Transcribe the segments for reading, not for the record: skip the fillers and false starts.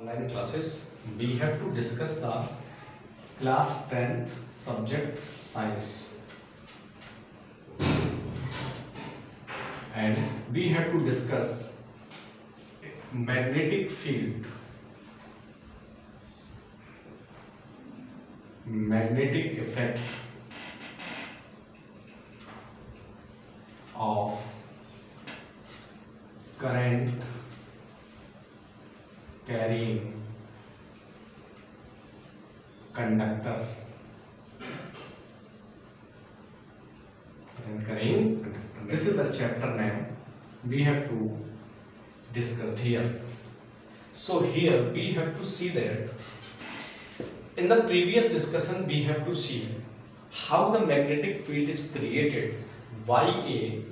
online classes, we have to discuss the class 10th subject science, and we have to discuss magnetic field, magnetic effect of current carrying conductor. This is the chapter name we have to discuss here. So here we have to see that in the previous discussion we have to see how the magnetic field is created by a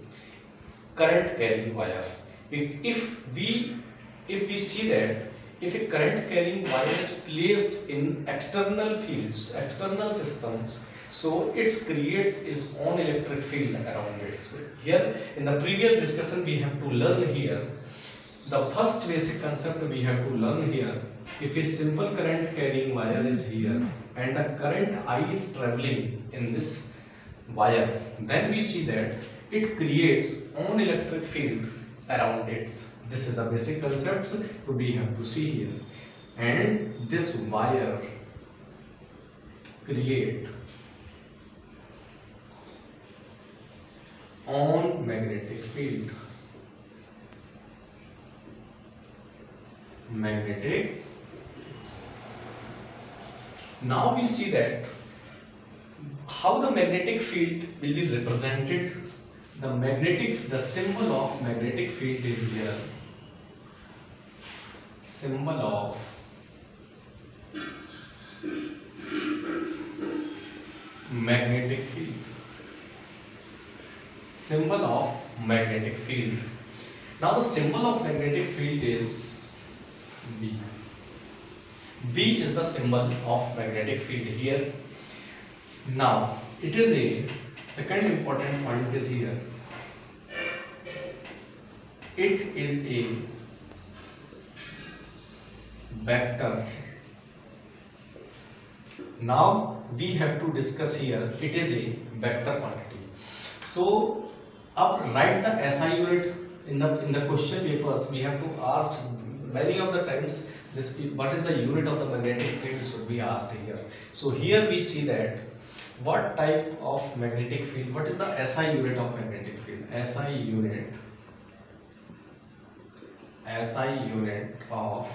current carrying wire. If we see that if a current carrying wire is placed in external fields, external systems, so it creates its own electric field around it. So here in the previous discussion we have to learn here the first basic concept we have to learn here. If a simple current carrying wire is here and the current I is traveling in this wire, then we see that it creates own electric field around it. This is the basic concepts we have to see here. And this wire create own magnetic field. Magnetic. Now we see that how the magnetic field will be represented. The symbol of magnetic field is here. Symbol of magnetic field. Symbol of magnetic field. Now the symbol of magnetic field is B. B is the symbol of magnetic field here. Now it is a second important point is here. It is a vector. Now we have to discuss here. It is a vector quantity. So up write the SI unit in the question papers. We have to ask many of the times this what is the unit of the magnetic field should be asked here. So here we see that what type of magnetic field, what is the SI unit of magnetic field? SI unit of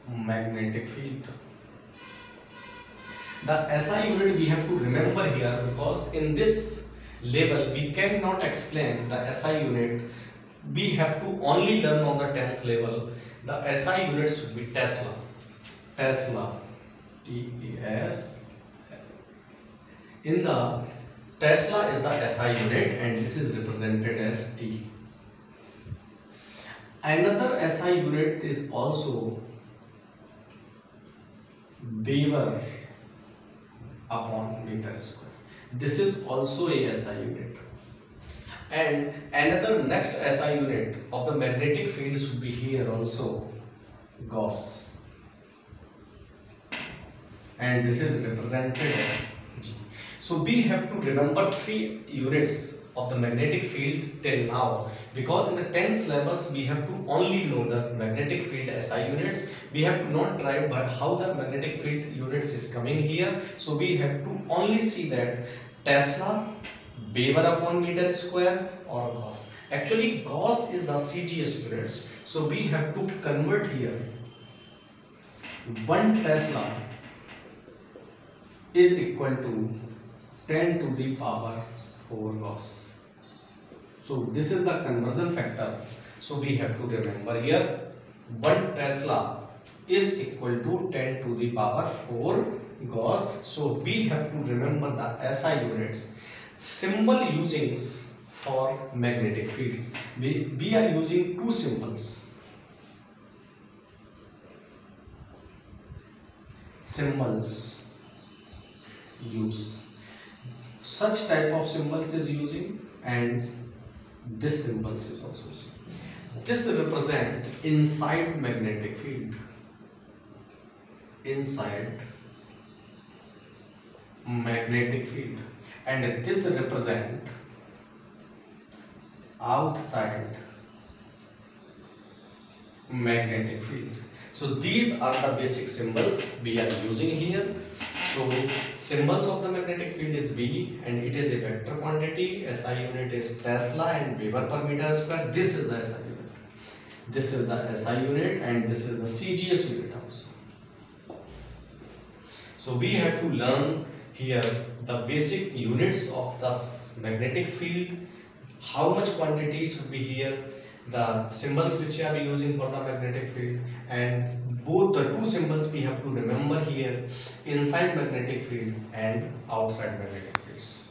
magnetic field. The SI unit we have to remember here, because in this level we cannot explain the SI unit. We have to only learn on the 10th level. The SI unit should be Tesla. Tesla. T-E-S. In the Tesla is the SI unit and this is represented as T. Another SI unit is also Weber upon meter square. This is also a SI unit. And another next SI unit of the magnetic field should be here also, Gauss. And this is represented as G. So we have to remember 3 units of the magnetic field till now, because in the 10th syllabus we have to only know the magnetic field SI units. We have to not try by how the magnetic field units is coming here. So we have to only see that Tesla, Weber upon meter square or Gauss. Actually Gauss is the CGS units. So we have to convert here. 1 Tesla is equal to 10 to the power 4 Gauss. So this is the conversion factor. So we have to remember here 1 Tesla is equal to 10 to the power 4 Gauss. So we have to remember the SI units. Symbol usings for magnetic fields. We are using 2 symbols. Symbols use. Such type of symbols is using and this symbols is also using. this represent inside magnetic field. Inside magnetic field, and this represent outside magnetic field. So these are the basic symbols we are using here. So symbols of the magnetic field is V, and it is a vector quantity. SI unit is Tesla and Weber per meter square. This is the SI unit. This is the SI unit, and this is the CGS unit also. So we have to learn here the basic units of the magnetic field, how much quantity should be here, the symbols which we are using for the magnetic field, and both the two symbols we have to remember here, inside magnetic field and outside magnetic fields.